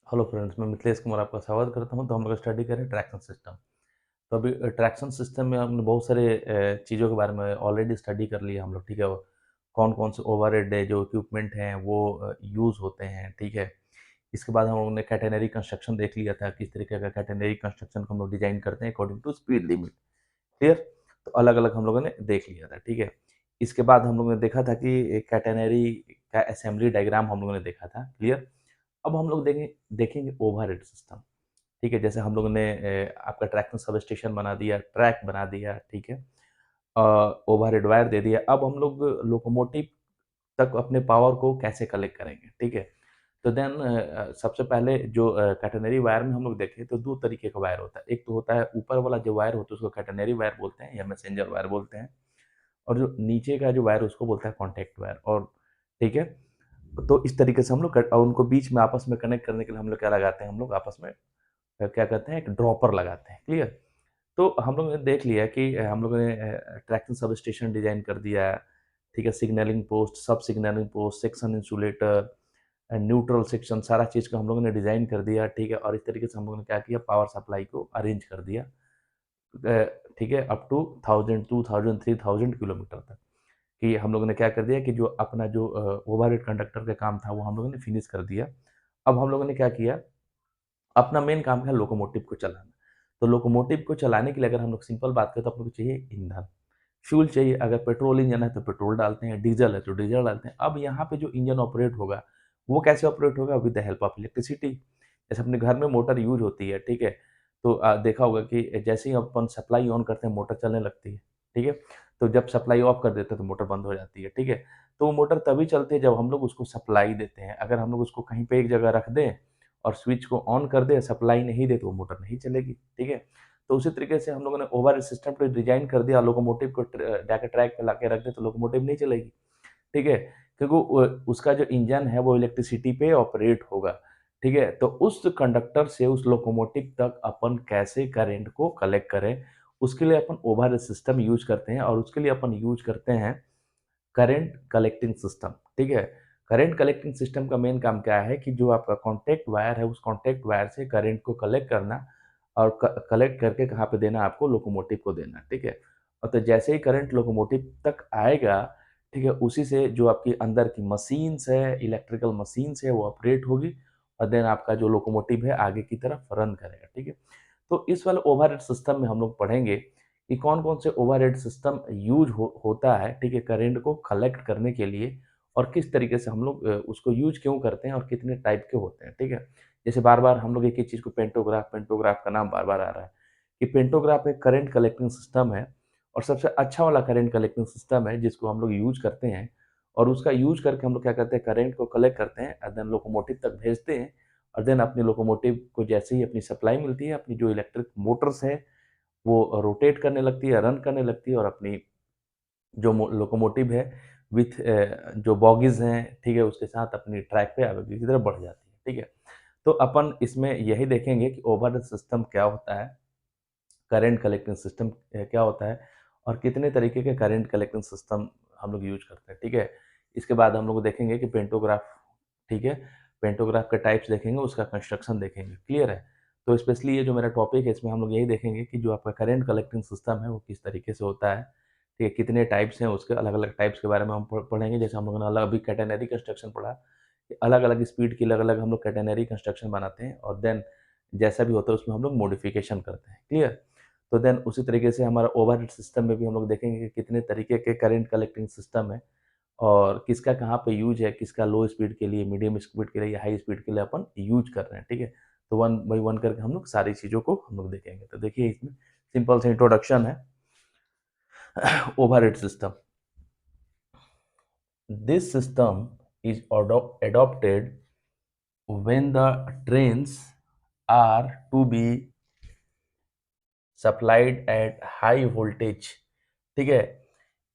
Hello friends, मैं मिथिलेश कुमार आपका स्वागत करता हूं। तो हम लोग स्टडी करें ट्रैक्शन सिस्टम। तो अभी ट्रैक्शन सिस्टम में हमने बहुत सारे चीज़ों के बारे में ऑलरेडी स्टडी कर लिया हम लोग, ठीक है। कौन कौन से ओवरहेड जो इक्विपमेंट हैं वो यूज़ होते हैं, ठीक है। इसके बाद हम लोगों ने कैटेनरी कंस्ट्रक्शन देख लिया था, किस तरीके का कैटेनरी कंस्ट्रक्शन को हम लोग डिजाइन करते हैं according to speed limit. Clear. तो अलग अलग हम लोगों ने देख लिया था, ठीक है। इसके बाद हम लोगों ने देखा था कि कैटेनरी का असेंबली डायग्राम हम लोगों ने देखा था। क्लियर। अब हम लोग देखेंगे ओवरहेड सिस्टम, ठीक है। जैसे हम लोगों ने आपका ट्रैक्शन सब स्टेशन बना दिया, ट्रैक बना दिया, ठीक है। ओवरहेड वायर दे दिया। अब हम लोग लोकोमोटिव तक अपने पावर को कैसे कलेक्ट करेंगे, ठीक है। तो देन सबसे पहले जो कैटेनरी वायर में हम लोग देखें तो दो तरीके का वायर होता है। एक तो होता है ऊपर वाला जो वायर होता है उसको कैटेनरी वायर बोलते हैं या मैसेंजर वायर बोलते हैं, और जो नीचे का जो वायर उसको बोलता है कॉन्टैक्ट वायर। और ठीक है, तो इस तरीके से हम लोग और उनको बीच में आपस में कनेक्ट करने के लिए हम लोग क्या लगाते हैं, हम लोग आपस में क्या कहते हैं, एक ड्रॉपर लगाते हैं। क्लियर। तो हम लोग ने देख लिया कि हम लोगों ने ट्रैक्शन सब स्टेशन डिजाइन कर दिया, ठीक है। सिग्नलिंग पोस्ट, सब signalling post, section insulator, neutral section, सारा चीज़ को हम लोगों ने डिजाइन कर दिया, ठीक है। और इस तरीके से हम लोगों ने क्या किया, पावर सप्लाई को अरेंज कर दिया, ठीक है, अप टू 1000 2000 3000 किलोमीटर तक। कि हम लोगों ने क्या कर दिया कि जो अपना जो ओवरहेड कंडक्टर का काम था वो हम लोगों ने फिनिश कर दिया। अब हम लोगों ने क्या किया, अपना मेन काम है लोकोमोटिव को चलाना। तो लोकोमोटिव को चलाने के लिए अगर हम लोग सिंपल बात करें तो आप लोग को चाहिए ईंधन, फ्यूल चाहिए। अगर पेट्रोल इंजन है तो पेट्रोल डालते हैं, डीजल है तो डीजल डालते हैं। अब यहाँ पे जो इंजन ऑपरेट होगा वो कैसे ऑपरेट होगा, with the help of electricity. जैसे अपने घर में मोटर यूज होती है, ठीक है। तो देखा होगा कि जैसे ही अपन सप्लाई ऑन करते हैं मोटर चलने लगती है, ठीक है। तो जब सप्लाई ऑफ कर देते हैं तो मोटर बंद हो जाती है, ठीक है। तो वो मोटर तभी चलती है जब हम लोग उसको सप्लाई देते हैं। अगर हम लोग उसको कहीं पे एक जगह रख दें और स्विच को ऑन कर दें, सप्लाई नहीं दे, तो वो मोटर नहीं चलेगी, ठीक है। तो उसी तरीके से हम लोगों ने ओवर सिस्टम को डिजाइन कर दिया, लोकोमोटिव को जाके ट्रैक पे लाके रख दे तो लोकोमोटिव नहीं चलेगी, ठीक है। क्योंकि उसका जो इंजन है वो इलेक्ट्रिसिटी पे ऑपरेट होगा, ठीक है। तो उस कंडक्टर से उस लोकोमोटिव तक अपन कैसे करंट को कलेक्ट करें, उसके लिए अपन ओवर सिस्टम यूज करते हैं। और उसके लिए अपन यूज करते हैं करंट कलेक्टिंग सिस्टम, ठीक है। करंट कलेक्टिंग सिस्टम का मेन काम क्या है कि जो आपका कॉन्टैक्ट वायर है उस कॉन्टैक्ट वायर से करंट को कलेक्ट करना, और कलेक्ट करके कहाँ पे देना, आपको लोकोमोटिव को देना, ठीक है। और तो जैसे ही करंट लोकोमोटिव तक आएगा, ठीक है, उसी से जो आपकी अंदर की मशीन्स है, इलेक्ट्रिकल मशीन्स है, वो ऑपरेट होगी। और देन आपका जो लोकोमोटिव है आगे की तरफ रन करेगा, ठीक है। तो इस वाले ओवरहेड सिस्टम में हम लोग पढ़ेंगे कि कौन-कौन से ओवरहेड सिस्टम यूज़ होता है, ठीक है, करंट को कलेक्ट करने के लिए, और किस तरीके से हम लोग उसको यूज़ क्यों करते हैं और कितने टाइप के होते हैं, ठीक है। जैसे बार-बार हम लोग एक ही चीज़ को पेंटोग्राफ पेंटोग्राफ का नाम बार-बार आ रहा है कि पेंटोग्राफ एक करंट कलेक्टिंग सिस्टम है, और सबसे अच्छा वाला करंट कलेक्टिंग सिस्टम है जिसको हम लोग यूज़ करते हैं। और उसका यूज़ करके हम लोग क्या करते हैं, करंट को कलेक्ट करते हैं और देन लोकोमोटिव तक भेजते हैं। और देन अपनी लोकोमोटिव को जैसे ही अपनी सप्लाई मिलती है, अपनी जो इलेक्ट्रिक मोटर्स है वो रोटेट करने लगती है, रन करने लगती है, और अपनी जो लोकोमोटिव है विथ जो बॉगीज हैं, ठीक है, उसके साथ अपनी ट्रैक पे आगे की तरफ बढ़ जाती है, ठीक है। तो अपन इसमें यही देखेंगे कि ओवरहेड सिस्टम क्या होता है, करंट कलेक्टिंग सिस्टम क्या होता है, और कितने तरीके के करंट कलेक्टिंग सिस्टम हम लोग यूज करते हैं, ठीक है। इसके बाद हम लोग देखेंगे कि पेंटोग्राफ, ठीक है, पेंटोग्राफ के टाइप्स देखेंगे, उसका कंस्ट्रक्शन देखेंगे। क्लियर है। तो स्पेशली ये जो मेरा टॉपिक है इसमें हम लोग यही देखेंगे कि जो आपका करंट कलेक्टिंग सिस्टम है वो किस तरीके से होता है, ठीक है, कितने टाइप्स हैं, उसके अलग अलग टाइप्स के बारे में हम पढ़ेंगे। जैसे हम लोगों ने अलग अभी कैटेनरी कंस्ट्रक्शन पढ़ा कि अलग अलग स्पीड की अलग अलग हम लोग कैटेनरी कंस्ट्रक्शन बनाते हैं, और देन जैसा भी होता है उसमें हम लोग मॉडिफिकेशन करते हैं। क्लियर। तो देन उसी तरीके से हमारा ओवरहेड सिस्टम में भी हम लोग देखेंगे कि कितने तरीके के करंट कलेक्टिंग सिस्टम है, और किसका कहाँ पे यूज है, किसका लो स्पीड के लिए, मीडियम स्पीड के लिए या हाई स्पीड के लिए अपन यूज कर रहे हैं, ठीक है। तो वन बाई वन करके हम लोग सारी चीज़ों को हम लोग देखेंगे। तो देखिए इसमें सिंपल सा इंट्रोडक्शन है overhead system. This system is adopted when the trains are to be supplied at high voltage, ठीक है।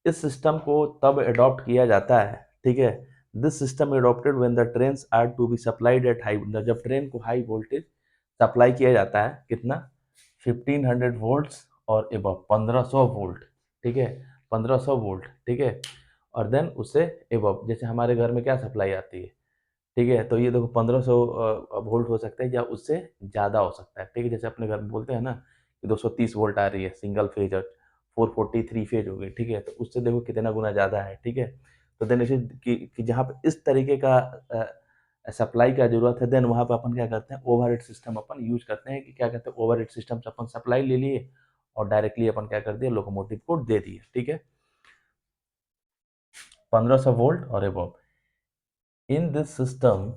इस सिस्टम को तब अडॉप्ट किया जाता है, ठीक है। This system adopted when the trains are to be supplied at high, जब ट्रेन को हाई वोल्टेज सप्लाई किया जाता है, कितना, 1500 वोल्ट्स और एबव, 1500 वोल्ट, ठीक है, 1500 वोल्ट, ठीक है। और देन उससे एबव, जैसे हमारे घर में क्या सप्लाई आती है, ठीक है, तो ये देखो 1500 वोल्ट हो सकता है या उससे ज़्यादा हो सकता है, ठीक है। जैसे अपने घर में बोलते हैं ना कि 230 वोल्ट आ रही है सिंगल फेज और 440 थ्री फेज हो गई, ठीक है, तो उससे देखो कितना गुना ज़्यादा है, ठीक है। तो देन इसे कि जहाँ पे इस तरीके का सप्लाई का ज़रूरत है, देन वहाँ पे अपन क्या करते हैं, ओवरहेड सिस्टम अपन यूज़ करते हैं कि क्या कहते हैं, ओवरहेड सिस्टम से अपन सप्लाई ले लिए और डायरेक्टली अपन क्या कर दिया, लोकोमोटिव को दे दिए, ठीक है। 1500 वोल्ट और above in this system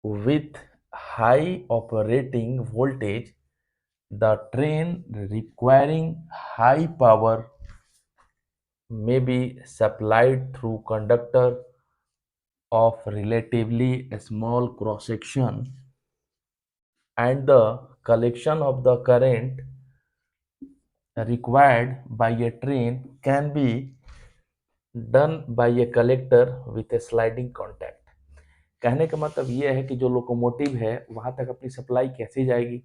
with high operating voltage, the train requiring high power may be supplied through conductor of relatively small cross section, and the collection of the current required by a train can be done by a collector with a sliding contact. कहने का मतलब ये है कि जो locomotive है वहाँ तक अपनी सप्लाई कैसे जाएगी,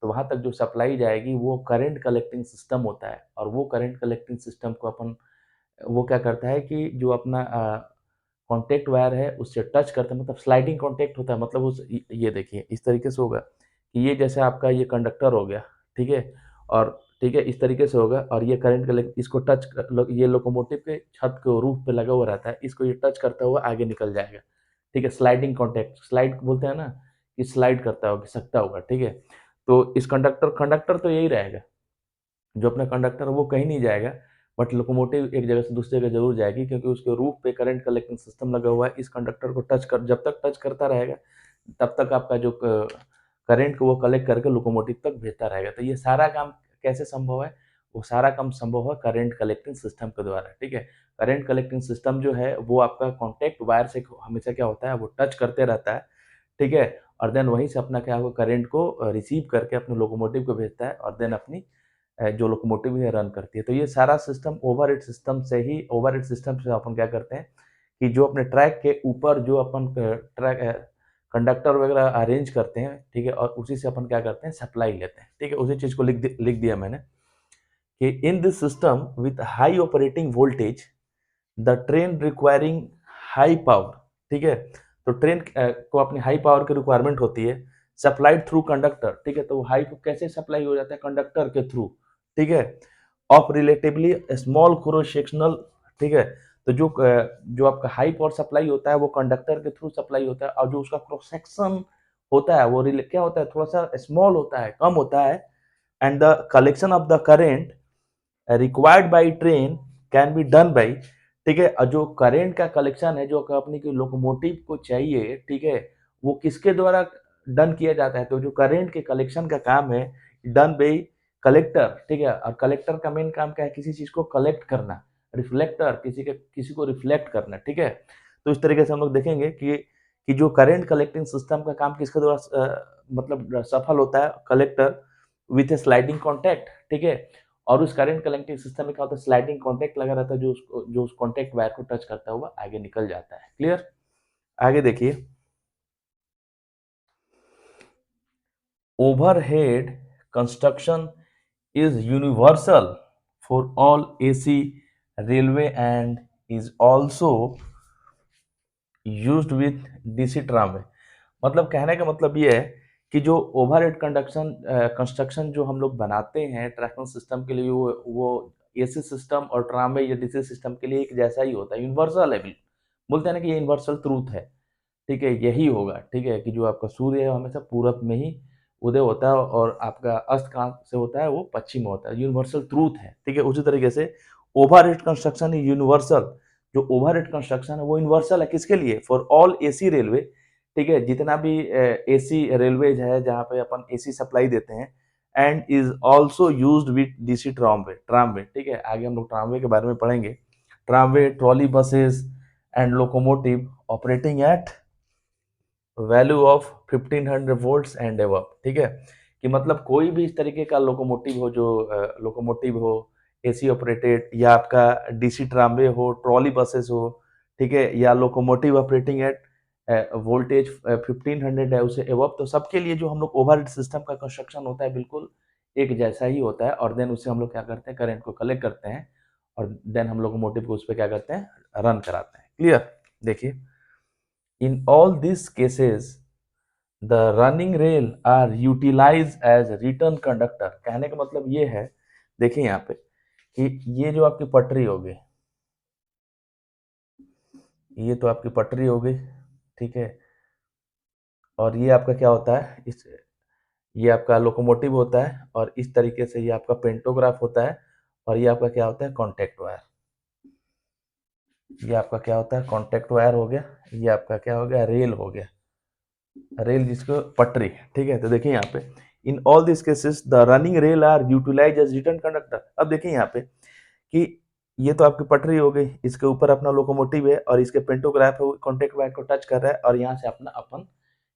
तो वहाँ तक जो सप्लाई जाएगी वो करंट कलेक्टिंग सिस्टम होता है और वो करंट कलेक्टिंग सिस्टम को अपन वो क्या करता है कि जो अपना कॉन्टैक्ट वायर है उससे टच करता है, मतलब स्लाइडिंग कॉन्टैक्ट होता है, मतलब उस ये देखिए इस तरीके से होगा कि ये जैसे आपका ये कंडक्टर हो गया, ठीक है, और ठीक है इस तरीके से होगा और ये करंट कलेक्ट इसको ये लोकोमोटिव के छत के रूफ पे लगा हुआ रहता है, इसको ये टच करता हुआ आगे निकल जाएगा, ठीक है। स्लाइडिंग कॉन्टैक्ट, स्लाइड बोलते हैं ना कि स्लाइड करता होगा, सकता होगा, ठीक है। तो इस कंडक्टर कंडक्टर तो यही रहेगा, जो अपना कंडक्टर है वो कहीं नहीं जाएगा, बट लोकोमोटिव एक जगह से दूसरी जगह जरूर जाएगी क्योंकि उसके रूफ पे करंट कलेक्टिंग सिस्टम लगा हुआ है। इस कंडक्टर को जब तक टच करता रहेगा तब तक आपका जो करंट को वो कलेक्ट करके लोकोमोटिव तक भेजता रहेगा। तो ये सारा काम कैसे संभव है, वो सारा काम संभव है करंट कलेक्टिंग सिस्टम के द्वारा, ठीक है। करंट कलेक्टिंग सिस्टम जो है वो आपका कॉन्टैक्ट वायर से हमेशा क्या होता है, वो टच करते रहता है, ठीक है, और देन वहीं से अपना क्या होगा, करंट को रिसीव करके अपने लोकोमोटिव को भेजता है और देन अपनी जो लोकोमोटिव है रन करती है। तो ये सारा सिस्टम ओवरहेड सिस्टम से अपन क्या करते हैं कि जो अपने ट्रैक के ऊपर जो अपन ट्रैक कंडक्टर वगैरह अरेंज करते हैं, ठीक है, और उसी से अपन क्या करते हैं, सप्लाई लेते हैं, ठीक है। उसी चीज़ को लिख दिया मैंने कि in this system with high operating voltage the train requiring high power, ठीक है। तो ट्रेन को अपनी हाई पावर की रिक्वायरमेंट होती है, सप्लाइड थ्रू कंडक्टर, ठीक है। तो हाई को कैसे सप्लाई हो जाता है, कंडक्टर के थ्रू, ठीक है, of relatively small cross sectional, ठीक है। तो जो आपका हाई पावर सप्लाई होता है वो कंडक्टर के थ्रू सप्लाई होता है और जो उसका क्रॉस सेक्शन होता है वो क्या होता है, थोड़ा सा स्मॉल होता है, कम होता है, and the collection of the current required by train can be done by, ठीक है। और जो करेंट का कलेक्शन है जो कंपनी की लोकोमोटिव को चाहिए, ठीक है, वो किसके द्वारा डन किया जाता है, तो जो करेंट के कलेक्शन का काम है डन बाई कलेक्टर, ठीक है। और कलेक्टर का मेन काम क्या है, किसी चीज को कलेक्ट करना, रिफ्लेक्टर किसी को रिफ्लेक्ट करना, ठीक है। तो इस तरीके से हम लोग देखेंगे कि जो करंट कलेक्टिंग सिस्टम का काम किसके द्वारा मतलब सफल होता है, collector with A sliding contact, ठीक है। और उस करंट कलेक्टिंग सिस्टम में क्या होता है, स्लाइडिंग कॉन्टैक्ट लगा रहता है जो उस कॉन्टैक्ट वायर को टच करता हुआ आगे निकल जाता है। क्लियर? आगे देखिए, overhead construction is universal for all AC railway and is also used with DC tramway। मतलब कहने का मतलब ये है कि जो ओवरहेड कंस्ट्रक्शन जो हम लोग बनाते हैं ट्रैकिंग सिस्टम के लिए वो एसी सिस्टम और ट्रामवे या डीसी सिस्टम के लिए एक जैसा ही होता है, यूनिवर्सल है, बिल्कुल बोलते हैं ना कि ये यूनिवर्सल ट्रूथ है, ठीक है, यही होगा, ठीक है, कि जो आपका सूर्य है हमेशा पूरब में ही उदय होता है और आपका अस्त कहाँ से होता है, वो पश्चिम में होता है, यूनिवर्सल ट्रूथ है, ठीक है। उसी तरीके से ओवरहेड कंस्ट्रक्शन यूनिवर्सल, जो ओवरहेड कंस्ट्रक्शन है वो यूनिवर्सल है किसके लिए, फॉर ऑल एसी रेलवे, ठीक है, जितना भी एसी रेलवेज है जहाँ पे अपन एसी सप्लाई देते हैं, and is also used with DC tramway, ठीक है। आगे हम लोग ट्रामवे के बारे में पढ़ेंगे। Tramway, trolley buses and locomotive operating eight value of 1500 volts and above, ठीक है, कि मतलब कोई भी इस तरीके का लोकोमोटिव हो जो लोकोमोटिव हो एसी ऑपरेटेड या आपका डीसी ट्रामवे हो, ट्रॉली बसेस हो, ठीक है, या लोकोमोटिव ऑपरेटिंग एट वोल्टेज 1500 है उसे एबव, तो सबके लिए जो हम लोग ओवरहेड सिस्टम का कंस्ट्रक्शन होता है बिल्कुल एक जैसा ही होता है और देन उससे हम लोग क्या करते हैं, करंट को कलेक्ट करते हैं और देन हम लोकोमोटिव को उस पर क्या करते हैं, रन कराते हैं। क्लियर? देखिए, in all this cases the running rail are utilize as return conductor. कहने का मतलब ये है, देखिए यहाँ पे कि ये जो आपकी पटरी होगी, ये तो आपकी पटरी हो गई, ठीक है, और ये आपका क्या होता है, इस ये आपका लोकोमोटिव होता है, और इस तरीके से ये आपका पेंटोग्राफ होता है, और ये आपका क्या होता है, कॉन्टैक्ट वायर। ये आपका क्या होता है, कॉन्टैक्ट वायर हो गया, ये आपका क्या हो गया, रेल हो गया, रेल जिसको पटरी, ठीक है। तो देखिए यहाँ पे in all this cases the running rail are utilize as return conductor. अब देखिए यहाँ पे कि ये तो आपकी पटरी हो गई, इसके ऊपर अपना लोकोमोटिव है और इसके पेंटोग्राफ है, वो कॉन्टैक्ट वायर को टच कर रहा है, और यहाँ से अपना अपन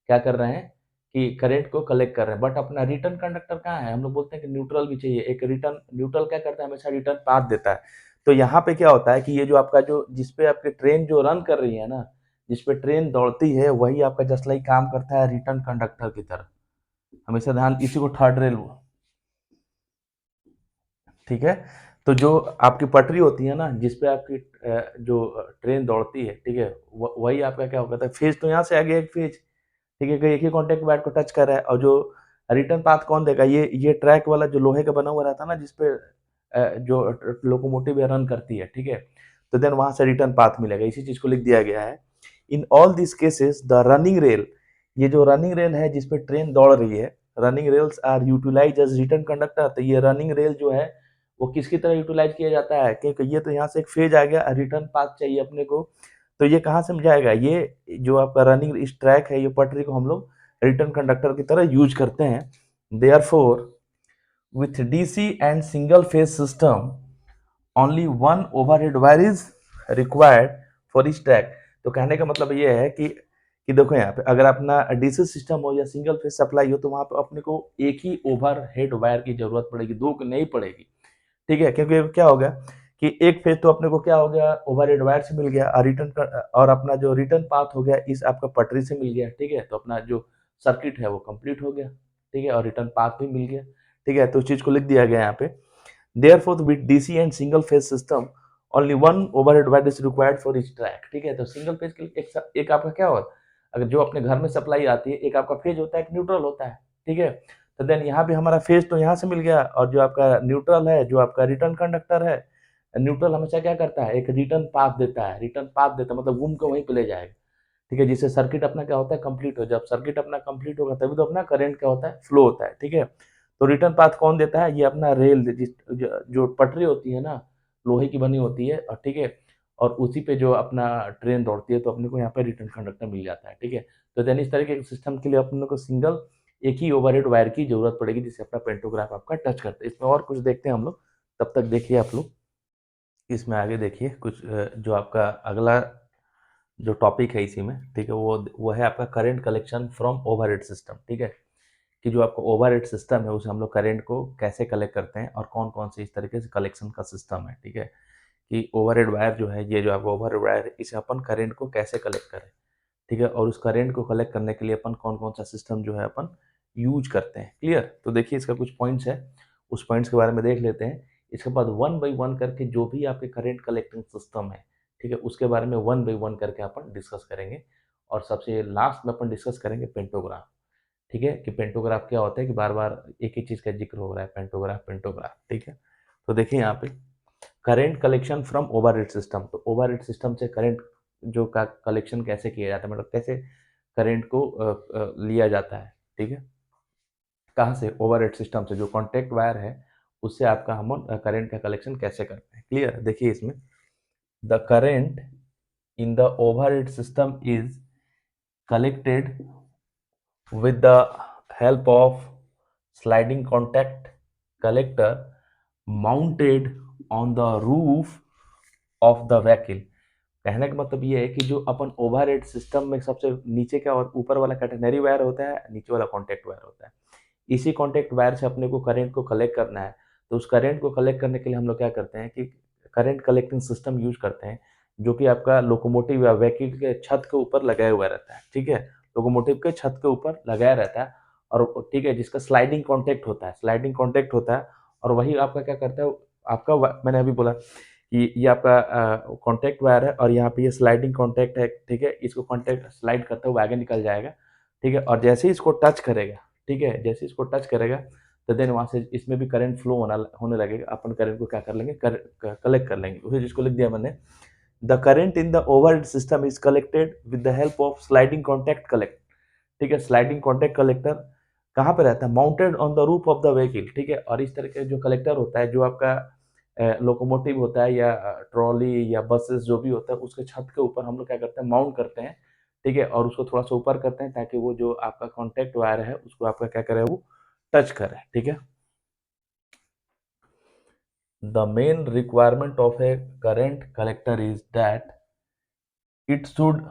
क्या कर रहे हैं कि करंट को कलेक्ट कर रहे हैं। बट अपना रिटर्न कंडक्टर कहाँ है, हम लोग बोलते हैं कि न्यूट्रल भी चाहिए। एक रिटर्न न्यूट्रल क्या करता है, हमेशा रिटर्न पाथ देता है। तो यहाँ पे क्या होता है कि ये जो आपका जो जिसपे आपकी ट्रेन जो रन कर रही है ना, जिसपे ट्रेन दौड़ती है, वही आपका जस्ट लाइक काम करता है रिटर्न कंडक्टर की तरह। हमेशा ध्यान, इसी को थर्ड रेल, ठीक है। तो जो आपकी पटरी होती है ना, जिसपे आपकी जो ट्रेन दौड़ती है, ठीक है, वही आपका क्या होता है, फेज तो यहाँ से आ गया एक फेज, ठीक है, एक ही कॉन्टेक्ट पैड को टच कर रहा है। और जो रिटर्न पाथ कौन देगा, ये ट्रैक वाला जो लोहे का बना हुआ रहता है ना, जिसपे जो लोकोमोटिव रन करती है, ठीक है, तो देन वहां से रिटर्न पाथ मिलेगा। इसी चीज को लिख दिया गया है। इन all this cases the running rail, ये जो रनिंग रेल है जिसपे ट्रेन दौड़ रही है, running rails are utilize as return conductor. तो ये रनिंग रेल जो है वो किसकी तरह यूटिलाइज किया जाता है, क्योंकि ये तो यहाँ से एक फेज आ गया, रिटर्न पाथ चाहिए अपने को, तो ये कहाँ से जाएगा, ये जो आपका रनिंग इस ट्रैक है, ये पटरी को हम लोग रिटर्न कंडक्टर की तरह यूज करते हैं। Therefore with DC and single phase system only one overhead wire is required for each track. तो कहने का मतलब ये है कि देखो यहाँ पे अगर अपना डीसी सिस्टम हो या सिंगल फेज सप्लाई हो, तो वहां पे अपने को एक ही ओवरहेड वायर की जरूरत पड़ेगी, दो की नहीं पड़ेगी, ठीक है। क्योंकि क्या हो गया कि एक फेज तो अपने को क्या हो गया, ओवरहेड वायर से मिल गया, और और अपना जो रिटर्न पाथ हो गया इस आपका पटरी से मिल गया, ठीक है। तो अपना जो सर्किट है वो कंप्लीट हो गया, ठीक है, और रिटर्न पाथ भी मिल गया, ठीक है। तो उस चीज को लिख दिया गया यहाँ पे। Therefore, with DC and single phase system, only one overhead wire is required for each track, ठीक है। तो सिंगल फेज के लिए एक आपका क्या होगा, अगर जो अपने घर में सप्लाई आती है, एक आपका फेज होता है, एक न्यूट्रल होता है, ठीक है। तो देन यहाँ पे हमारा फेज तो यहाँ से मिल गया, और जो आपका न्यूट्रल है, जो आपका रिटर्न कंडक्टर है, न्यूट्रल हमेशा क्या करता है, एक रिटर्न पाथ देता है, रिटर्न पाथ देता है मतलब घूम के वहीं पे ले जाएगा, ठीक है, जिससे सर्किट अपना क्या होता है, कंप्लीट हो। जब सर्किट अपना कंप्लीट होगा तभी तो अपना करंट क्या होता है, फ्लो होता है, ठीक है। तो रिटर्न पाथ कौन देता है, ये अपना रेल जो पटरी होती है ना, लोहे की बनी होती है, और ठीक है, और उसी पे जो अपना ट्रेन दौड़ती है, तो अपने को यहाँ पे रिटर्न कंडक्टर मिल जाता है, ठीक है। तो देन इस तरीके के सिस्टम के लिए अपने को सिंगल एक ही ओवरहेड वायर की जरूरत पड़ेगी, जिससे अपना पेंटोग्राफ आपका टच करता है। इसमें और कुछ देखते हैं हम लोग, तब तक देखिए आप लोग, इसमें आगे देखिए कुछ जो आपका अगला जो टॉपिक है इसी में, ठीक है, वो है आपका current collection from overhead system, ठीक है, कि जो आपका ओवरहेड सिस्टम है उसे हम लोग करंट को कैसे कलेक्ट करते हैं, और कौन कौन से इस तरीके से कलेक्शन का सिस्टम है, ठीक है, कि ओवरहेड वायर जो है, ये जो आपका ओवरहेड वायर है, इसे अपन करंट को कैसे कलेक्ट करें, ठीक है, और उस करंट को कलेक्ट करने के लिए अपन कौन कौन सा सिस्टम जो है अपन यूज करते हैं। क्लियर? तो देखिए इसका कुछ पॉइंट्स है, उस पॉइंट्स के बारे में देख लेते हैं। इसके बाद वन बाई वन करके जो भी आपके करंट कलेक्टिंग सिस्टम है, ठीक है, उसके बारे में वन बाई वन करके अपन डिस्कस करेंगे। और सबसे लास्ट में अपन डिस्कस करेंगे पेंटोग्राफ, ठीक है, कि पेंटोग्राफ क्या होता है, कि बार बार एक ही चीज का जिक्र हो रहा है, पेंटोग्राफ पेंटोग्राफ, ठीक है। तो देखिए यहाँ पे current collection from overhead system, तो ओवरहेड सिस्टम से करंट जो का कलेक्शन कैसे किया जाता है, मतलब कैसे करंट को लिया जाता है, ठीक है, कहाँ से, ओवरहेड सिस्टम से, जो कॉन्टैक्ट वायर है उससे आपका हम करंट का कलेक्शन कैसे करते हैं। क्लियर? देखिए इसमें the current in the overhead system is collected with the help of sliding contact collector mounted on the roof of the vehicle। कहने का मतलब ये है कि जो अपन ओवरहेड सिस्टम में सबसे नीचे का और ऊपर वाला कैटेनरी वायर होता है, नीचे वाला कॉन्टैक्ट वायर होता है, इसी कॉन्टैक्ट वायर से अपने को करंट को कलेक्ट करना है। तो उस करंट को कलेक्ट करने के लिए हम लोग क्या करते हैं कि करंट कलेक्टिंग सिस्टम यूज करते हैं, जो कि आपका लोकोमोटिव या व्हीकल के छत के ऊपर लगाया हुआ रहता है, ठीक है, लोकोमोटिव के छत के ऊपर लगाया रहता है, और ठीक है, जिसका स्लाइडिंग कॉन्टैक्ट होता है, स्लाइडिंग कॉन्टैक्ट होता है, और वही आपका क्या करता है, आपका मैंने अभी बोला ये आपका कॉन्टैक्ट वायर है और यहाँ पे ये स्लाइडिंग कॉन्टैक्ट है, ठीक है? इसको कॉन्टैक्ट स्लाइड करते हुए आगे निकल जाएगा, ठीक है? और जैसे ही इसको टच करेगा, ठीक है? जैसे ही इसको टच करेगा, तो देन वहाँ से इसमें भी करंट फ्लो होने लगेगा। अपन करंट को क्या कर लेंगे, कलेक्ट कर लेंगे। उसी चीज़ को लिख दिया मैंने, the current in the overhead system is collected with the help of sliding contact collect, ठीक है? स्लाइडिंग कॉन्टैक्ट कलेक्टर कहाँ पे रहता है? Mounted on the roof of the vehicle, ठीक है? और इस तरह के जो कलेक्टर होता है, जो आपका लोकोमोटिव होता है या ट्रॉली या बसेस जो भी होता है, उसके छत के ऊपर हम लोग क्या करते हैं, माउंट करते हैं, ठीक है? और उसको थोड़ा-सा ऊपर करते हैं ताकि वो जो आपका कॉन्टैक्ट वायर है, उसको आपका क्या करे, वो टच करे, ठीक है? The main requirement of a current collector is that it should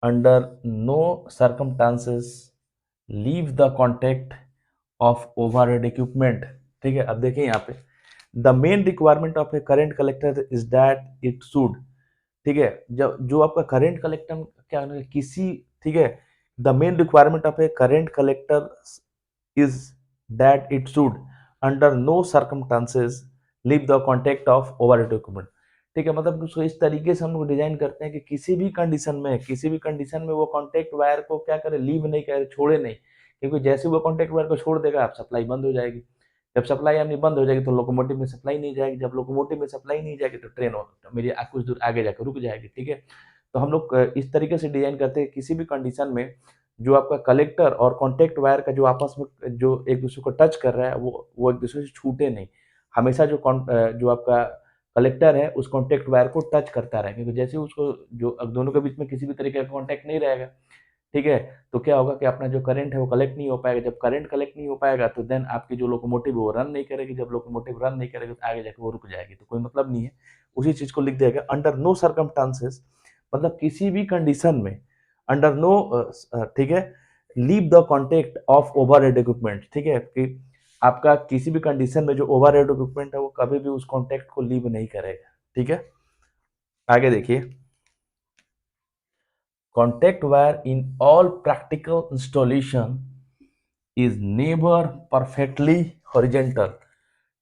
under no circumstances leave the contact of overhead equipment, ठीक है? अब देखिए यहाँ पे, the main requirement of a current collector is that it should, ठीक है? जब जो आपका करंट कलेक्टर क्या है, किसी, ठीक है? The main requirement of a current collector is that it should under no circumstances leave the contact of overhead equipment, ठीक है? मतलब उसको इस तरीके से हम लोग डिजाइन करते हैं कि किसी भी कंडीशन में वो कॉन्टेक्ट वायर को क्या करे, लीव नहीं करे, छोड़े नहीं, क्योंकि जैसे वो कॉन्टेक्ट वायर को छोड़ देगा, आप सप्लाई बंद हो जाएगी। जब सप्लाई आपकी बंद हो जाएगी तो लोकोमोटिव में सप्लाई नहीं जाएगी, जब लोकोमोटिव में सप्लाई नहीं जाएगी तो ट्रेन मेरी कुछ दूर आगे जाकर रुक जाएगी, ठीक है? तो हम लोग इस तरीके से डिजाइन करते हैं किसी भी कंडीशन में जो आपका कलेक्टर और कॉन्टैक्ट वायर का जो आपस में जो एक दूसरे को टच कर रहा है, वो एक दूसरे से छूटे नहीं। हमेशा जो आपका कलेक्टर है उस कॉन्टैक्ट वायर को टच करता रहे, क्योंकि जैसे ही उसको जो अब दोनों के बीच में किसी भी तरीके का कॉन्टैक्ट नहीं रहेगा, ठीक है? तो क्या होगा कि अपना जो करंट है वो कलेक्ट नहीं हो पाएगा। जब करंट कलेक्ट नहीं हो पाएगा तो देन आपकी जो लोकोमोटिव है वो रन नहीं करेगी। जब लोकोमोटिव रन नहीं करेगी तो आगे जाके वो रुक जाएगी, तो कोई मतलब नहीं है। उसी चीज़ को लिख दिया गया, अंडर नो सर्कमस्टांसेस, मतलब किसी भी कंडीशन में, अंडर नो ठीक है, leave the contact of overhead equipment, ठीक है? कि आपका किसी भी कंडीशन में जो ओवरहेड इक्विपमेंट है वो कभी भी उस कॉन्टेक्ट को लीव नहीं करेगा, ठीक है? आगे देखिए, contact wire in all practical installation is never perfectly horizontal,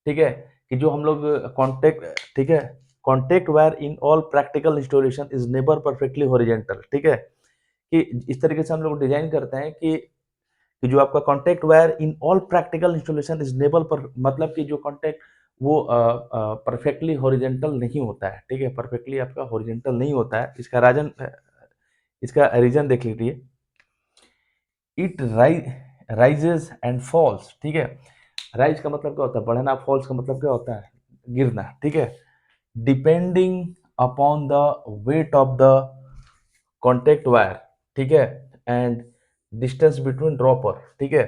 ठीक है? कि जो हम लोग कॉन्टेक्ट, ठीक है, contact wire in all practical installation is never perfectly horizontal, ठीक है? कि इस तरीके से हम लोग डिजाइन करते हैं कि जो आपका contact wire in all practical installation is never पर, मतलब कि जो कॉन्टेक्ट वो परफेक्टली हॉरिजेंटल नहीं होता है, ठीक है? परफेक्टली आपका हॉरिजेंटल नहीं होता है। इसका रीजन देख लीजिए, इट राइजेस एंड फॉल्स, ठीक है? राइज का मतलब क्या होता है, बढ़ना, फॉल्स का मतलब क्या होता है, गिरना, ठीक है? Depending upon the weight of the contact wire, ठीक है, एंड डिस्टेंस बिटवीन ड्रॉपर, ठीक है?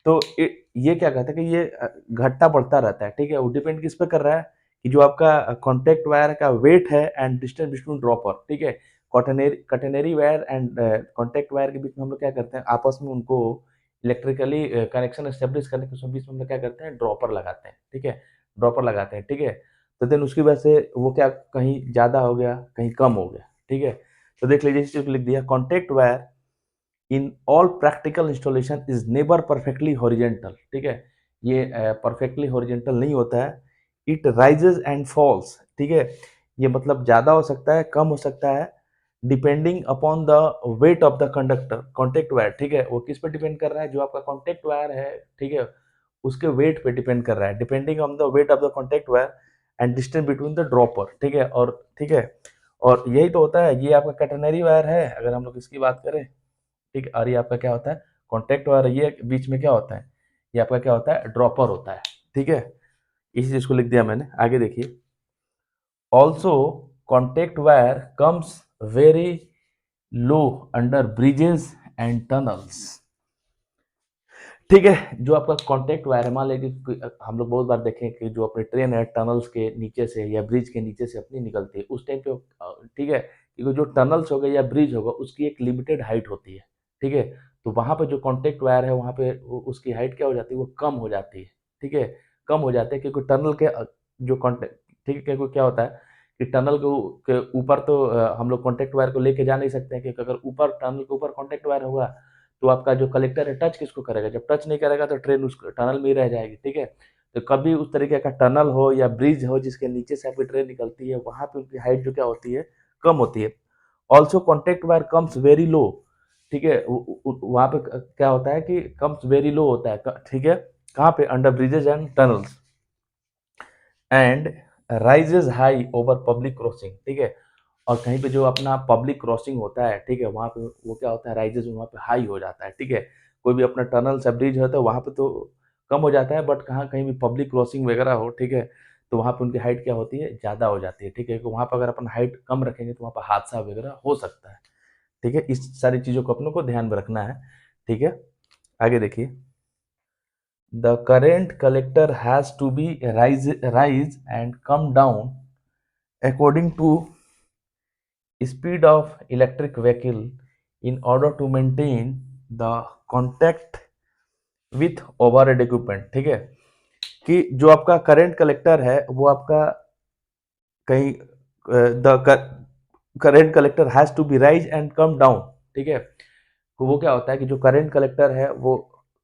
तो ये क्या कहता है कि ये घटता बढ़ता रहता है, ठीक है? वो डिपेंड किस पे कर रहा है कि जो आपका कॉन्टेक्ट वायर का वेट है एंड डिस्टेंस बिटवीन ड्रॉपर, ठीक है? Quaternary wire and contact wire के बीच में हम लोग क्या करते हैं, आपस में उनको इलेक्ट्रिकली कनेक्शन एस्टेब्लिश करने के बीच में हम लोग क्या करते हैं, ड्रॉपर लगाते हैं, ठीक है? ड्रॉपर लगाते हैं, ठीक है? तो देन उसकी वजह से वो क्या, कहीं ज़्यादा हो गया, कहीं कम हो गया, ठीक है? तो देख लीजिए, इस चीज़ को लिख दिया, contact wire in all practical installation is never perfectly horizontal, ठीक है? ये परफेक्टली हॉरिजेंटल नहीं होता है। इट राइजेस एंड फॉल्स, ठीक है? ये मतलब ज़्यादा हो सकता है, कम हो सकता है, depending upon the weight of the conductor contact wire, ठीक है? वो किस पे डिपेंड कर रहा है, जो आपका कॉन्टेक्ट वायर है, ठीक है, उसके वेट पे डिपेंड कर रहा है, depending on the weight of the contact wire and distance between the dropper, ठीक है? और ठीक है, और यही तो होता है, ये आपका कैटेनरी वायर है अगर हम लोग इसकी बात करें, ठीक है? और ये आपका क्या होता है, कॉन्टेक्ट वायर, ये बीच में क्या होता है, ये आपका क्या होता है, ड्रॉपर होता है, ठीक है? इसी चीज को लिख दिया मैंने, आगे देखिए, also contact wire comes very low under bridges and tunnels, ठीक है? जो आपका कॉन्टेक्ट वायर है, मान लीजिए हम लोग बहुत बार देखें कि जो अपनी ट्रेन है टनल्स के नीचे से या ब्रिज के नीचे से अपनी निकलती है, उस टाइम पे ठीक है, क्योंकि जो टनल्स होगा या ब्रिज होगा उसकी एक लिमिटेड हाइट होती है, ठीक है? तो वहाँ पे जो कॉन्टेक्ट वायर है वहाँ पे उसकी हाइट क्या हो जाती है, वो कम हो जाती है, ठीक है? कम हो जाती है, क्योंकि टनल के जो कॉन्टेक्ट, ठीक है, क्योंकि क्या होता है कि टनल के ऊपर तो हम लोग कॉन्टेक्ट वायर को लेके जा नहीं सकते हैं, क्योंकि अगर ऊपर टनल के ऊपर कॉन्टेक्ट वायर होगा तो आपका जो कलेक्टर है टच किसको करेगा, जब टच नहीं करेगा तो ट्रेन उस टनल में ही रह जाएगी, ठीक है? कभी उस तरीके का टनल हो या ब्रिज हो जिसके नीचे से आपकी ट्रेन निकलती है, वहाँ पे उनकी हाइट जो क्या होती है, कम होती है। Also contact wire comes very low, ठीक है? वहाँ पे क्या होता है कि कम्स वेरी लो होता है, ठीक है? कहाँ पे? Under bridges and tunnels and rises high over public crossing, ठीक है? और कहीं पे जो अपना पब्लिक क्रॉसिंग होता है, ठीक है, वहाँ पे वो क्या होता है, राइजेज वहाँ पे हाई हो जाता है, ठीक है? कोई भी अपना टनल या ब्रिज होता है वहाँ पे तो कम हो जाता है, बट कहाँ कहीं भी पब्लिक क्रॉसिंग वगैरह हो, ठीक है, तो वहाँ पे उनकी हाइट क्या होती है, ज़्यादा हो जाती है, ठीक है? वहाँ पर अगर अपन हाइट कम रखेंगे तो वहाँ पर हादसा वगैरह हो सकता है, ठीक है? इस सारी चीज़ों को अपनों को ध्यान में रखना है, ठीक है? आगे देखिए, the current collector has to be rise and come down according to speed of electric vehicle in order to maintain the contact with overhead equipment, ठीक है? कि जो आपका करंट कलेक्टर है वो आपका कहीं the current collector has to be rise and come down, ठीक है? तो वो क्या होता है कि जो करंट कलेक्टर है वो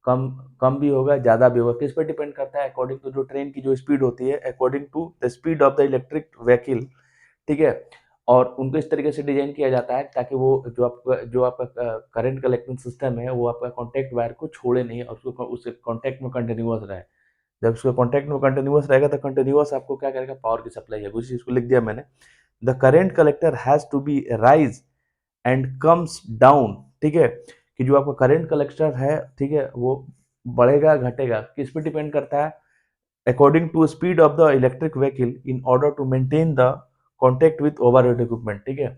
कम कम भी होगा, ज़्यादा भी होगा, किस पे डिपेंड करता है? अकॉर्डिंग टू जो ट्रेन की जो स्पीड होती है, according to the speed of the electric vehicle, ठीक है? और उनको इस तरीके से डिजाइन किया जाता है ताकि वो जो आपका करंट कलेक्टिंग सिस्टम है वो आपका कॉन्टैक्ट वायर को छोड़े नहीं और उसको उसके कॉन्टैक्ट में कंटिन्यूअस रहे। जब उसके कॉन्टैक्ट में कंटिन्यूअस रहेगा तो कंटिन्यूअस आपको क्या करेगा, पावर की सप्लाई है। उसी चीज को लिख दिया मैंने, the current collector has to be rise and comes down, ठीक है? कि जो आपका करंट कलेक्टर है, ठीक है, वो बढ़ेगा घटेगा, किस पे डिपेंड करता है? According to speed of the electric vehicle in order to maintain the contact with overhead equipment, ठीक है?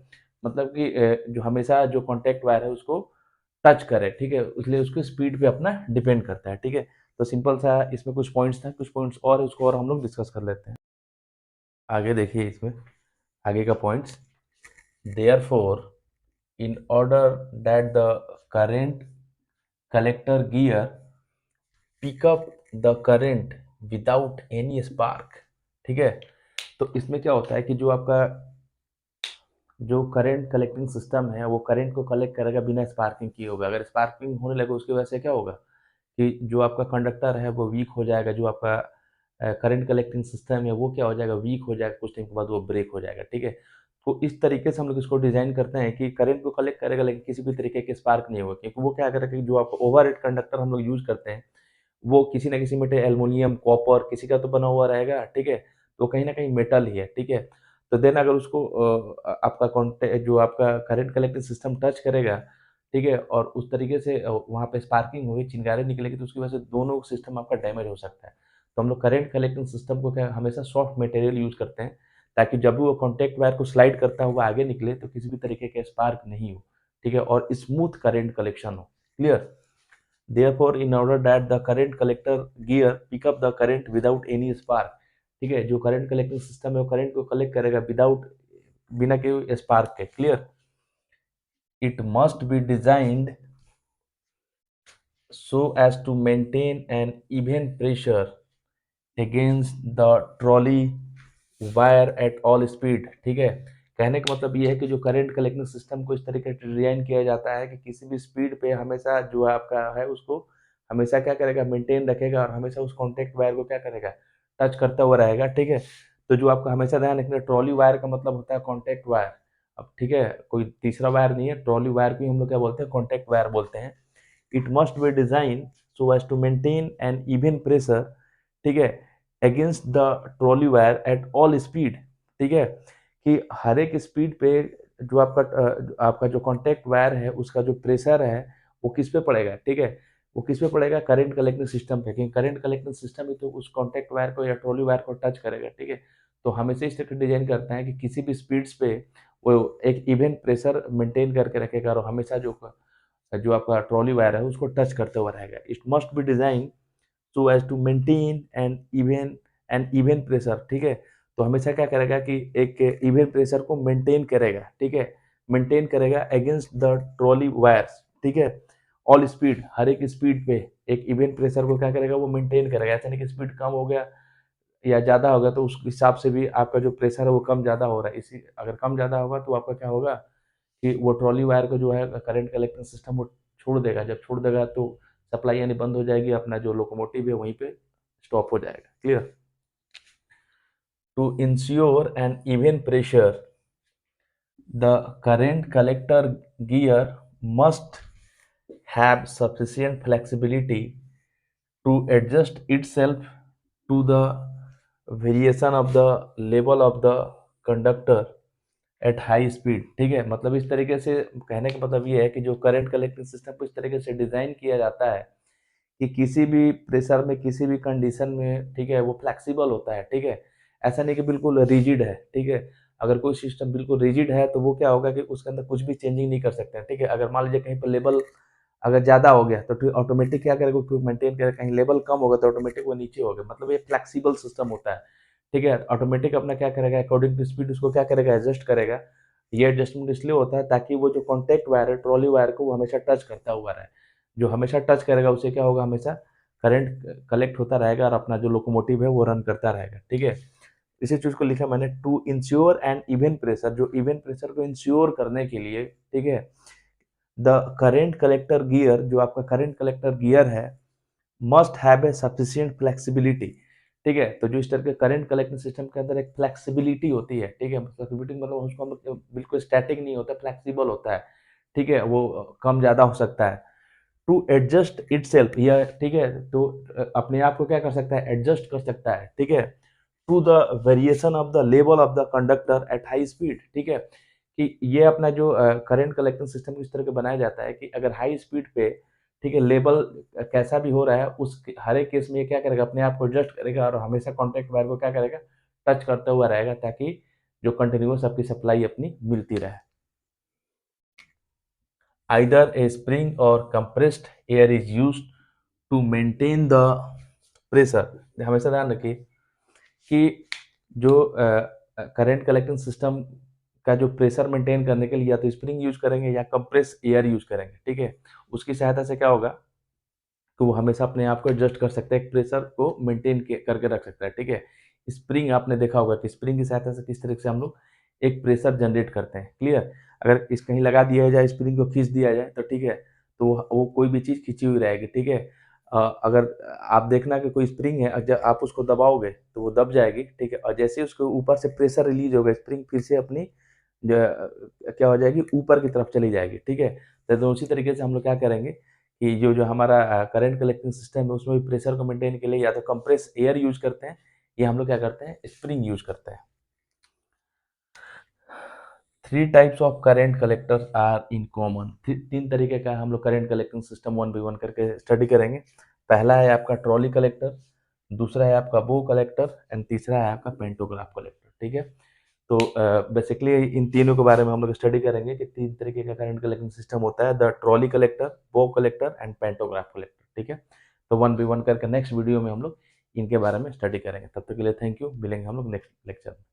मतलब कि जो हमेशा जो कॉन्टैक्ट वायर है उसको टच करे, ठीक है? इसलिए उसकी स्पीड पे अपना डिपेंड करता है, ठीक है? तो सिंपल सा इसमें कुछ पॉइंट्स था, कुछ पॉइंट्स और है, उसको और हम लोग डिस्कस कर लेते हैं। आगे देखिए इसमें आगे का points, therefore in order that the current collector gear pick up the current without any spark, ठीक है? तो इसमें क्या होता है कि जो आपका जो करंट कलेक्टिंग सिस्टम है वो करंट को कलेक्ट करेगा बिना स्पार्किंग किए होगा। अगर स्पार्किंग होने लगे उसकी वजह से क्या होगा कि जो आपका कंडक्टर है वो वीक हो जाएगा, जो आपका करंट कलेक्टिंग सिस्टम है वो क्या हो जाएगा, वीक हो जाएगा, कुछ टाइम के बाद वो ब्रेक हो जाएगा, ठीक है? तो इस तरीके से हम लोग इसको डिजाइन करते हैं कि करंट को कलेक्ट करेगा लेकिन किसी भी तरीके के स्पार्क नहीं होगा, क्योंकि वो क्या करेगा कि जो आप ओवरहेड कंडक्टर हम लोग यूज करते हैं वो किसी ना किसी मेटेरियल, एल्युमिनियम, कॉपर किसी का तो बना हुआ रहेगा, ठीक है? तो कहीं ना कहीं मेटल ही है, ठीक है? तो देन अगर उसको आपका कॉन्टेक्ट जो आपका करंट कलेक्टिंग सिस्टम टच करेगा, ठीक है, और उस तरीके से वहाँ पे स्पार्किंग हुई, चिंगारी निकलेगी, तो उसकी वजह से दोनों सिस्टम आपका डैमेज हो सकता है। तो हम लोग करंट कलेक्टिंग सिस्टम को क्या हमेशा सॉफ्ट मटेरियल यूज करते हैं ताकि जब भी वो कॉन्टैक्ट वायर को स्लाइड करता हुआ आगे निकले तो किसी भी तरीके का स्पार्क नहीं हो, ठीक है, और स्मूथ करंट कलेक्शन हो। Clear? Therefore, in order that the current collector gear pick up the current without any spark, ठीक है, जो करंट कलेक्टिंग सिस्टम है वो करंट को कलेक्ट करेगा विदाउट, बिना के स्पार्क के। Clear? It must B designed so as to maintain an even pressure against the trolley wire at all speed, ठीक है? कहने का मतलब ये है कि जो करंट कलेक्टिंग सिस्टम को इस तरीके से डिजाइन किया जाता है कि किसी भी स्पीड पे हमेशा जो आपका है उसको हमेशा क्या करेगा, मेंटेन रखेगा और हमेशा उस कॉन्टेक्ट वायर को क्या करेगा, टच करता हुआ रहेगा, ठीक है? तो जो आपका हमेशा ध्यान रखना, ट्रॉली वायर का मतलब होता है कॉन्टेक्ट वायर। अब ठीक है, कोई तीसरा वायर नहीं है, ट्रॉली वायर को ही हम लोग क्या बोलते हैं, कॉन्टेक्ट वायर बोलते हैं। It must be design so as to maintain an even pressure, ठीक है, against the trolley wire at all speed, ठीक है, कि हर एक स्पीड पे जो आपका जो कांटेक्ट वायर है उसका जो प्रेशर है वो किस पे पड़ेगा, ठीक है, वो किस पे पड़ेगा, करंट कलेक्टिंग सिस्टम पे, क्योंकि करंट कलेक्टिंग सिस्टम ही तो उस कांटेक्ट वायर को या ट्रॉली वायर को टच करेगा, ठीक है? तो हमेशा इस तरह का डिजाइन करते हैं कि किसी भी स्पीड्स पे वो एक इवन प्रेशर मेंटेन करके रखेगा और हमेशा जो आपका ट्रॉली वायर है उसको टच करते हुआ रहेगा। It must be design so as to maintain an even pressure, ठीक है? तो हमेशा क्या करेगा कि एक इवन प्रेशर को मेंटेन करेगा, ठीक है, मेंटेन करेगा अगेंस्ट द ट्रॉली वायर्स, ठीक है, ऑल स्पीड, हर एक स्पीड पे एक इवन प्रेशर को क्या करेगा, वो मेंटेन करेगा। ऐसा नहीं कि स्पीड कम हो गया या ज़्यादा हो गया तो उस हिसाब से भी आपका जो प्रेशर है वो कम ज़्यादा हो रहा है, इसी अगर कम ज़्यादा होगा तो आपका क्या होगा कि वो ट्रॉली वायर को जो है करंट कलेक्टिंग सिस्टम वो छोड़ देगा। जब छोड़ देगा तो सप्लाई यानी बंद हो जाएगी, अपना जो लोकोमोटिव है वहीं पे स्टॉप हो जाएगा। Clear? To ensure an even pressure the current collector gear must have sufficient flexibility to adjust itself to the variation of the level of the conductor eight high speed. ठीक है, मतलब इस तरीके से कहने का मतलब ये है कि जो करंट कलेक्टिंग सिस्टम को इस तरीके से डिजाइन किया जाता है कि किसी भी प्रेशर में किसी भी कंडीशन में, ठीक है, वो फ्लेक्सिबल होता है। ठीक है, ऐसा नहीं कि बिल्कुल रिजिड है। ठीक है, अगर कोई सिस्टम बिल्कुल रिजिड है तो वो क्या होगा कि उसके अंदर कुछ भी चेंजिंग नहीं कर सकते हैं। ठीक है, अगर मान लीजिए कहीं पर लेवल अगर ज़्यादा हो गया तो ऑटोमेटिक क्या करेगा, उसको मेंटेन करेगा। कहीं लेवल कम होगा तो ऑटोमेटिक वो नीचे हो गया। मतलब ये फ्लेक्सिबल सिस्टम होता है। ठीक है, ऑटोमेटिक अपना क्या करेगा, अकॉर्डिंग टू स्पीड उसको क्या करेगा, एडजस्ट करेगा। ये एडजस्टमेंट इसलिए होता है ताकि वो जो कॉन्टैक्ट वायर है, ट्रॉली वायर को, वो हमेशा टच करता हुआ रहे। जो हमेशा टच करेगा उससे क्या होगा, हमेशा करंट कलेक्ट होता रहेगा और अपना जो लोकोमोटिव है वो रन करता रहेगा। ठीक है, इसी चीज को लिखा मैंने, to ensure and even pressure, जो इवन प्रेशर को इंश्योर करने के लिए। ठीक है, द करेंट कलेक्टर गियर, जो आपका करंट कलेक्टर गियर है, must have a sufficient flexibility. ठीक है, तो जो इस तरह के करंट कलेक्टिंग सिस्टम के अंदर एक फ्लेक्सिबिलिटी होती है। ठीक है, फ्लेक्सिबिलिटी मतलब उसको हम बिल्कुल स्टैटिक नहीं होता, फ्लेक्सिबल होता है। ठीक है, वो कम ज्यादा हो सकता है। टू एडजस्ट इट सेल्फ, यह ठीक है, तो अपने आप को क्या कर सकता है, एडजस्ट कर सकता है। ठीक है, to the variation of the level of the conductor at high speed. ठीक है, कि ये अपना जो करंट कलेक्टिंग सिस्टम इस तरह के बनाया जाता है कि अगर हाई स्पीड पे, ठीक है, लेवल कैसा भी हो रहा है, उस हर एक केस में ये क्या करेगा, अपने आप को एडजस्ट करेगा और हमेशा कॉन्टैक्ट वायर को क्या करेगा, टच करता हुआ रहेगा, ताकि जो कंटिन्यूअस आपकी सप्लाई अपनी मिलती रहे। Either a spring or compressed air is used to maintain the pressure। हमेशा ध्यान रखिए कि जो करंट कलेक्टिंग सिस्टम का जो प्रेशर मेंटेन करने के लिए या तो स्प्रिंग यूज करेंगे या कंप्रेस एयर यूज करेंगे। ठीक है, उसकी सहायता से क्या होगा तो वो हमेशा अपने आप को एडजस्ट कर सकता है, एक प्रेशर को मेंटेन करके रख सकता है। ठीक है, स्प्रिंग आपने देखा होगा कि स्प्रिंग की सहायता से किस तरीके से हम लोग एक प्रेशर जनरेट करते हैं। क्लियर? अगर इस कहीं लगा दिया जाए, स्प्रिंग को खींच दिया जाए तो ठीक है, तो वो कोई भी चीज़ खींची हुई रहेगी। ठीक है, अगर आप देखना कि कोई स्प्रिंग है, जब आप उसको दबाओगे तो वो दब जाएगी। ठीक है, और जैसे ही उसके ऊपर से प्रेशर रिलीज होगा, स्प्रिंग फिर से अपनी क्या हो जाएगी, ऊपर की तरफ चली जाएगी। ठीक है, तो उसी तरीके से हम लोग क्या करेंगे कि जो जो हमारा करंट कलेक्टिंग सिस्टम है उसमें भी प्रेशर को मेंटेन के लिए या तो कंप्रेस एयर यूज करते हैं या हम लोग क्या करते हैं, स्प्रिंग यूज करते हैं। Three types of current collector are in common. तीन तरीके का हम लोग current collecting system one by one करके स्टडी करेंगे। पहला है आपका ट्रॉली कलेक्टर, दूसरा है आपका बो कलेक्टर एंड तीसरा है आपका पेंटोग्राफ कलेक्टर। ठीक है, तो बेसिकली इन तीनों के बारे में हम लोग स्टडी करेंगे कि तीन तरीके का करंट कलेक्टिंग सिस्टम होता है, द ट्रॉली कलेक्टर, बो कलेक्टर एंड पेंटोग्राफ कलेक्टर। ठीक है, तो वन बाई वन करके नेक्स्ट वीडियो में हम लोग इनके बारे में स्टडी करेंगे। तब तक के लिए थैंक यू, मिलेंगे हम लोग नेक्स्ट लेक्चर में।